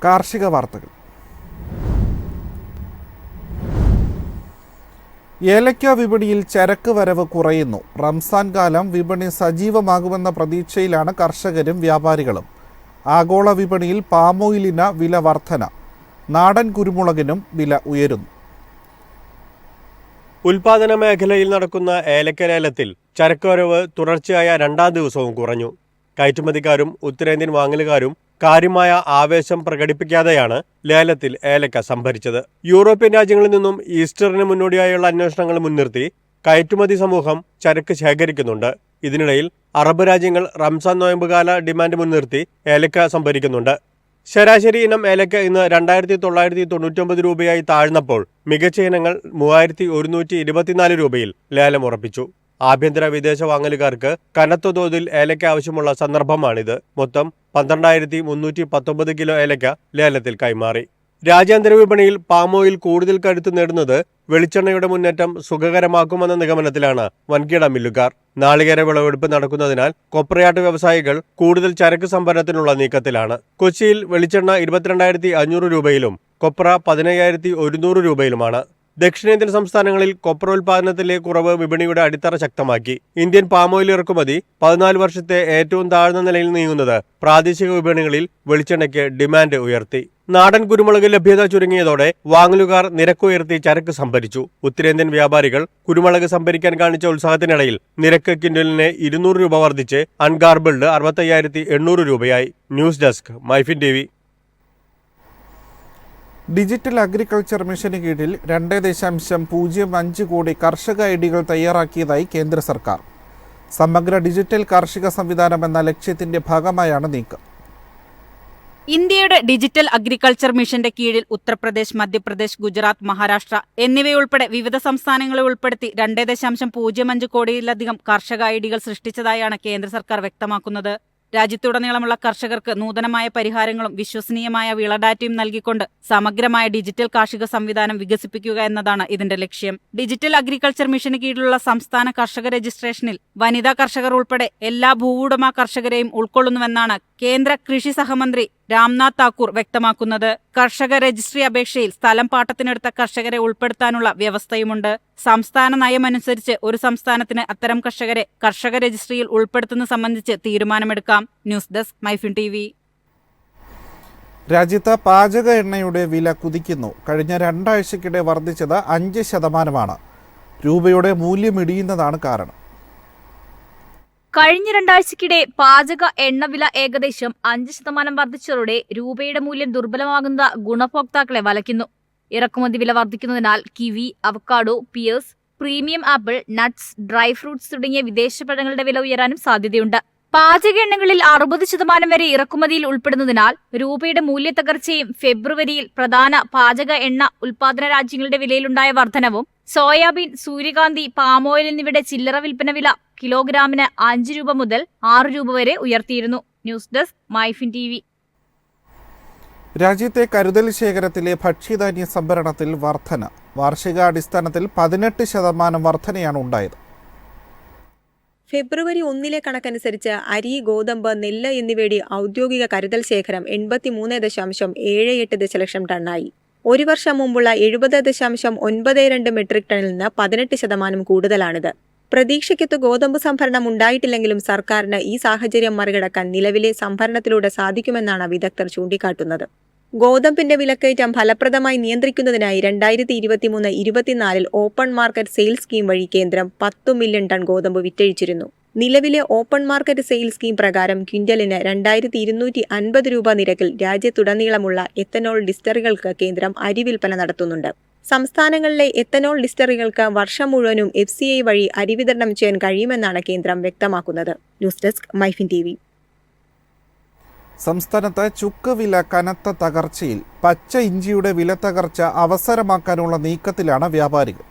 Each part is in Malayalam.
കാർഷിക വാർത്തകൾ. ഏലക്ക വിപണിയിൽ ചരക്ക് വരവ് കുറയുന്നു. റംസാൻ കാലം വിപണി സജീവമാകുമെന്ന പ്രതീക്ഷയിലാണ് കർഷകരും വ്യാപാരികളും. ആഗോള വിപണിയിൽ പാമോയിലിന് വില വർധന, നാടൻ കുരുമുളകിനും വില ഉയരുന്നു. ഉൽപാദന മേഖലയിൽ നടക്കുന്ന ഏലക്ക ലേലത്തിൽ ചരക്ക് വരവ് തുടർച്ചയായ രണ്ടാം ദിവസവും കുറഞ്ഞു. കയറ്റുമതിക്കാരും ഉത്തരേന്ത്യൻ വാങ്ങലുകാരും കാര്യമായ ആവേശം പ്രകടിപ്പിക്കാതെയാണ് ലേലത്തിൽ ഏലക്ക സംഭരിച്ചത്. യൂറോപ്യൻ രാജ്യങ്ങളിൽ നിന്നും ഈസ്റ്ററിന് മുന്നോടിയായുള്ള അന്വേഷണങ്ങൾ മുൻനിർത്തി കയറ്റുമതി സമൂഹം ചരക്ക് ശേഖരിക്കുന്നുണ്ട്. ഇതിനിടയിൽ അറബ് രാജ്യങ്ങൾ റംസാൻ നോയമ്പുകാല ഡിമാൻഡ് മുൻനിർത്തി ഏലക്ക സംഭരിക്കുന്നുണ്ട്. ശരാശരി ഇനം ഏലക്ക ഇന്ന് 2999 രൂപയായി താഴ്ന്നപ്പോൾ മികച്ച ഇനങ്ങൾ 3124 രൂപയിൽ ലേലം ഉറപ്പിച്ചു. ആഭ്യന്തര വിദേശ വാങ്ങലുകാർക്ക് കനത്ത തോതിൽ ഏലക്ക ആവശ്യമുള്ള സന്ദർഭമാണിത്. മൊത്തം 12319 കിലോ ഏലക്ക ലേലത്തിൽ കൈമാറി. രാജ്യാന്തര വിപണിയിൽ പാമോയിൽ കൂടുതൽ കരുത്ത് നേടുന്നത് വെളിച്ചെണ്ണയുടെ മുന്നേറ്റം സുഖകരമാക്കുമെന്ന നിഗമനത്തിലാണ് വൻകിട മില്ലുകാർ. നാളികേര വിളവെടുപ്പ് നടക്കുന്നതിനാൽ കൊപ്രയാട്ട് വ്യവസായികൾ കൂടുതൽ ചരക്ക് സംഭരണത്തിനുള്ള നീക്കത്തിലാണ്. കൊച്ചിയിൽ വെളിച്ചെണ്ണ 22,500 രൂപയിലും കൊപ്ര 15,100 രൂപയിലുമാണ്. ദക്ഷിണേന്ത്യൻ സംസ്ഥാനങ്ങളിൽ കൊപ്ര ഉൽപാദനത്തിലെ കുറവ് വിപണിയുടെ അടിത്തറ ശക്തമാക്കി. ഇന്ത്യൻ പാമോയിൽ ഇറക്കുമതി 14 വർഷത്തെ ഏറ്റവും താഴ്ന്ന നിലയിൽ നീങ്ങുന്നത് പ്രാദേശിക വിപണികളിൽ വെളിച്ചെണ്ണയ്ക്ക് ഡിമാൻഡ് ഉയർത്തി. നാടൻ കുരുമുളക് ലഭ്യത ചുരുങ്ങിയതോടെ വാങ്ങലുകാർ നിരക്കുയർത്തി ചരക്ക് സംഭരിച്ചു. ഉത്തരേന്ത്യൻ വ്യാപാരികൾ കുരുമുളക് സംഭരിക്കാൻ കാണിച്ച ഉത്സാഹത്തിനിടയിൽ നിരക്ക് ക്വിന്റലിന് 200 രൂപ വർദ്ധിച്ച് അൺഗാർബിൾഡ് 65,800 രൂപയായി. News desk MyFin TV. Digital agriculture മിഷന് കീഴിൽ 2.05 കോടി കർഷക ഐഡികൾ തയ്യാറാക്കിയതായി കേന്ദ്ര സർക്കാർ. സമഗ്ര ഡിജിറ്റൽ കാർഷിക സംവിധാനം എന്ന ലക്ഷ്യത്തിന്റെ ഭാഗമായാണ് നീക്കം. ഇന്ത്യയുടെ ഡിജിറ്റൽ അഗ്രികൾച്ചർ മിഷന്റെ കീഴിൽ ഉത്തർപ്രദേശ്, മധ്യപ്രദേശ്, ഗുജറാത്ത്, മഹാരാഷ്ട്ര എന്നിവയുൾപ്പെടെ വിവിധ സംസ്ഥാനങ്ങളെ ഉൾപ്പെടുത്തി 2.05 കോടിയിലധികം കർഷക ഐഡികൾ സൃഷ്ടിച്ചതായാണ് കേന്ദ്ര സർക്കാർ വ്യക്തമാക്കുന്നത്. രാജ്യത്തുടനീളമുള്ള കർഷകർക്ക് നൂതനമായ പരിഹാരങ്ങളും വിശ്വസനീയമായ വിളഡാറ്റയും നൽകിക്കൊണ്ട് സമഗ്രമായ ഡിജിറ്റൽ കാർഷിക സംവിധാനം വികസിപ്പിക്കുക എന്നതാണ് ഇതിന്റെ ലക്ഷ്യം. ഡിജിറ്റൽ അഗ്രികൾച്ചർ മിഷന് കീഴിലുള്ള സംസ്ഥാന കർഷക രജിസ്ട്രേഷനിൽ വനിതാ കർഷകർ ഉൾപ്പെടെ എല്ലാ ഭൂവുടമ കർഷകരെയും ഉൾക്കൊള്ളുന്നുവെന്നാണ് കേന്ദ്ര കൃഷി സഹമന്ത്രി രാംനാഥ് താക്കൂർ വ്യക്തമാക്കുന്നത്. കർഷക രജിസ്ട്രി അപേക്ഷയിൽ സ്ഥലം പാട്ടത്തിനെടുത്ത കർഷകരെ ഉൾപ്പെടുത്താനുള്ള വ്യവസ്ഥയുമുണ്ട്. സംസ്ഥാന നയമനുസരിച്ച് ഒരു സംസ്ഥാനത്തിന് അത്തരം കർഷകരെ കർഷക രജിസ്ട്രിയിൽ ഉൾപ്പെടുത്തുന്നത് സംബന്ധിച്ച് തീരുമാനമെടുക്കാം. News desk MyFin TV. രാജ്യത്ത് പാചക എണ്ണയുടെ വില കുതിക്കുന്നു. കഴിഞ്ഞ 2 ആഴ്ചക്കിടെ വർദ്ധിച്ചത് 5%. രൂപയുടെ മൂല്യം ഇടിയുന്നതാണ് കാരണം. കഴിഞ്ഞ 2 ആഴ്ചക്കിടെ പാചക എണ്ണവില ഏകദേശം 5% വർദ്ധിച്ചതോടെ രൂപയുടെ മൂല്യം ദുർബലമാകുന്നത് ഗുണഭോക്താക്കളെ വലയ്ക്കുന്നു. ഇറക്കുമതി വില വർദ്ധിക്കുന്നതിനാൽ kiwi, avocado, pears, premium apple, nuts, dry fruits തുടങ്ങിയ വിദേശ പഴങ്ങളുടെ വില ഉയരാനും സാധ്യതയുണ്ട്. പാചക എണ്ണകളിൽ 60% വരെ ഇറക്കുമതിയിൽ ഉൾപ്പെടുന്നതിനാൽ രൂപയുടെ മൂല്യത്തകർച്ചയും ഫെബ്രുവരിയിൽ പ്രധാന പാചക എണ്ണ ഉൽപാദന രാജ്യങ്ങളുടെ വിലയിലുണ്ടായ വർധനവും സോയാബീൻ, സൂര്യകാന്തി, പാമോയിൽ എന്നിവയുടെ ചില്ലറ വിൽപ്പന വില കിലോഗ്രാമിന് 5 രൂപ മുതൽ 6 രൂപ വരെ ഉയർത്തിയിരുന്നു. News desk MyFin TV. രാജ്യത്തെ കരുതൽ ശേഖരത്തിലെ ഭക്ഷ്യധാന്യ സംഭരണത്തിൽ വർധന. വാർഷികാടിസ്ഥാനത്തിൽ 18% വർധനയാണ് ഉണ്ടായത്. ഫെബ്രുവരി 1 കണക്കനുസരിച്ച് അരി, ഗോതമ്പ്, നെല്ല് എന്നിവയുടെ ഔദ്യോഗിക കരുതൽ ശേഖരം 83.78 ദശലക്ഷം ടണ്ണായി. ഒരു വർഷം മുമ്പുള്ള 70.92 മെട്രിക് ടണ്ണിൽ നിന്ന് 18% കൂടുതലാണിത്. പ്രതീക്ഷയ്ക്കൊത്ത് ഗോതമ്പ് സംഭരണം ഉണ്ടായിട്ടില്ലെങ്കിലും സർക്കാരിന് ഈ സാഹചര്യം മറികടക്കാൻ നിലവിലെ സംഭരണത്തിലൂടെ സാധിക്കുമെന്നാണ് വിദഗ്ധർ ചൂണ്ടിക്കാട്ടുന്നത്. ഗോതമ്പിന്റെ വിലക്കയറ്റം ഫലപ്രദമായി നിയന്ത്രിക്കുന്നതിനായി 2023-24 ഓപ്പൺ മാർക്കറ്റ് സെയിൽസ് സ്കീം വഴി കേന്ദ്രം 10 മില്യൺ ടൺ ഗോതമ്പ് വിറ്റഴിച്ചിരുന്നു. നിലവിലെ ഓപ്പൺ മാർക്കറ്റ് സെയിൽസ് സ്കീം പ്രകാരം ക്വിന്റലിന് 2250 രൂപ നിരക്കിൽ രാജ്യത്തുടനീളമുള്ള എത്തനോൾ ഡിസ്റ്ററികൾക്ക് കേന്ദ്രം അരി വിൽപ്പന നടത്തുന്നുണ്ട്. സംസ്ഥാനങ്ങളിലെ എത്തനോൾ ഡിസ്റ്ററികൾക്ക് വർഷം മുഴുവനും FCI വഴി അരി വിതരണം ചെയ്യാൻ കഴിയുമെന്നാണ് കേന്ദ്രം വ്യക്തമാക്കുന്നത്. News desk MyFin TV. സംസ്ഥാനത്ത് ചുക്ക് വില കനത്ത തകർച്ചയിൽ. പച്ച ഇഞ്ചിയുടെ വില തകർച്ച അവസരമാക്കാനുള്ള നീക്കത്തിലാണ് വ്യാപാരികൾ.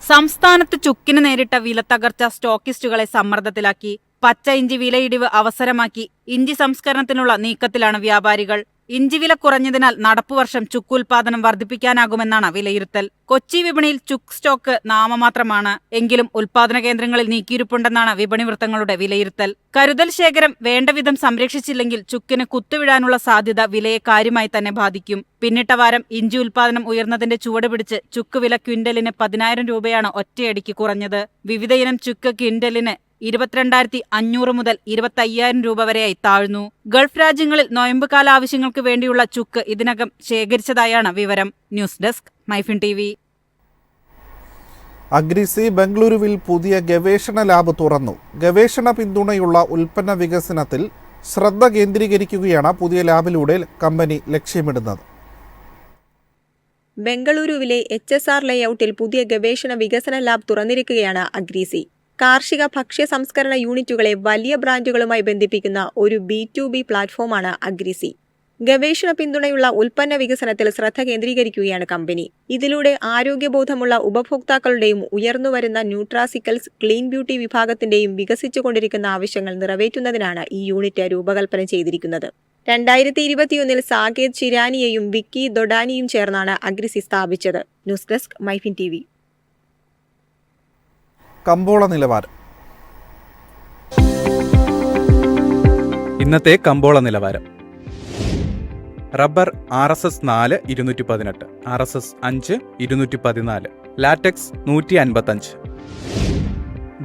സംസ്ഥാനത്ത് ചുക്കിന് നേരിട്ട വില തകർച്ച സ്റ്റോക്കിസ്റ്റുകളെ സമ്മർദ്ദത്തിലാക്കി. പച്ച ഇഞ്ചി വിലയിടിവ് അവസരമാക്കി ഇഞ്ചി സംസ്കരണത്തിനുള്ള നീക്കത്തിലാണ് വ്യാപാരികൾ. ഇഞ്ചി വില കുറഞ്ഞതിനാൽ നടപ്പുവർഷം ചുക്ക് ഉൽപാദനം വർദ്ധിപ്പിക്കാനാകുമെന്നാണ് വിലയിരുത്തൽ. കൊച്ചി വിപണിയിൽ ചുക്ക് സ്റ്റോക്ക് നാമമാത്രമാണ്. എങ്കിലും ഉൽപാദന കേന്ദ്രങ്ങളിൽ നീക്കിയിരിപ്പുണ്ടെന്നാണ് വിപണി വൃത്തങ്ങളുടെ വിലയിരുത്തൽ. കരുതൽ ശേഖരം വേണ്ടവിധം സംരക്ഷിച്ചില്ലെങ്കിൽ ചുക്കിന് കുത്തുവിടാനുള്ള സാധ്യത വിലയെ കാര്യമായി തന്നെ ബാധിക്കും. പിന്നിട്ട വാരം ഇഞ്ചി ഉൽപാദനം ഉയർന്നതിന്റെ ചുവട് പിടിച്ച് ചുക്ക് വില ക്വിന്റലിന് 10,000 രൂപയാണ് ഒറ്റയടിക്ക് കുറഞ്ഞത്. വിവിധയിനം ചുക്ക് ക്വിന്റലിന് 22,500 മുതൽ 25,000 രൂപ വരെയായി താഴ്ന്നു. ഗൾഫ് രാജ്യങ്ങളിൽ നോയമ്പുകാല ആവശ്യങ്ങൾക്ക് വേണ്ടിയുള്ള ചുക്ക് ഇതിനകം ശേഖരിച്ചതായാണ് വിവരം. News desk MyFin TV. അഗ്രിസി ബംഗളൂരുവിൽ പുതിയ ഗവേഷണ ലാബ് തുറന്നു. ഗവേഷണ പിന്തുണയുള്ള ഉൽപ്പന്ന വികസനത്തിൽ ശ്രദ്ധ കേന്ദ്രീകരിക്കുകയാണ് പുതിയ ലാബിലൂടെ കമ്പനി ലക്ഷ്യമിടുന്നത്. ബംഗളൂരുവിലെ HSR ലേഔട്ടിൽ പുതിയ ഗവേഷണ വികസന ലാബ് തുറന്നിരിക്കുകയാണ് അഗ്രിസി. കാർഷിക ഭക്ഷ്യ സംസ്കരണ യൂണിറ്റുകളെ വലിയ ബ്രാൻഡുകളുമായി ബന്ധിപ്പിക്കുന്ന ഒരു B2B പ്ലാറ്റ്ഫോമാണ് അഗ്രിസി. ഗവേഷണ പിന്തുണയുള്ള ഉൽപ്പന്ന വികസനത്തിൽ ശ്രദ്ധ കേന്ദ്രീകരിക്കുകയാണ് കമ്പനി. ഇതിലൂടെ ആരോഗ്യബോധമുള്ള ഉപഭോക്താക്കളുടെയും ഉയർന്നുവരുന്ന ന്യൂട്രാസിക്കൽസ്, ക്ലീൻ ബ്യൂട്ടി വിഭാഗത്തിന്റെയും വികസിച്ചുകൊണ്ടിരിക്കുന്ന ആവശ്യങ്ങൾ നിറവേറ്റുന്നതിനാണ് ഈ യൂണിറ്റ് രൂപകൽപ്പന ചെയ്തിരിക്കുന്നത്. 2021 സാകേത് ശിരാനിയെയും വിക്കി ദൊഡാനിയും ചേർന്നാണ് അഗ്രിസി സ്ഥാപിച്ചത്. News desk MyFin TV. കമ്പോള നിലവാരം. ഇന്നത്തെ കമ്പോള നിലവാരം. റബ്ബർ RSS 4 218, RSS 5 214, ലാറ്റക്സ് 155,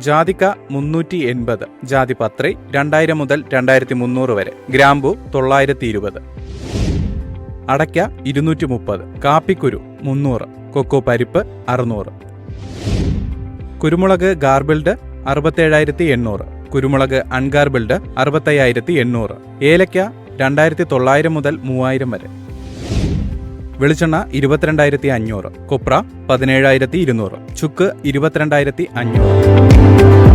ജാതിക്ക 380, ജാതിപത്രി 2000 മുതൽ 2300 വരെ, ഗ്രാമ്പു 920, അടയ്ക്ക 230, കാപ്പിക്കുരു 300, കൊക്കോ പരിപ്പ് 600, കുരുമുളക് ഗാർബിൾഡ് 67,800, കുരുമുളക് അൺഗാർബിൾഡ് 65,800, ഏലയ്ക്ക 2,900 മുതൽ 3,000 വരെ, വെളിച്ചെണ്ണ 22,500, കൊപ്ര 17,200, ചുക്ക് 22,500.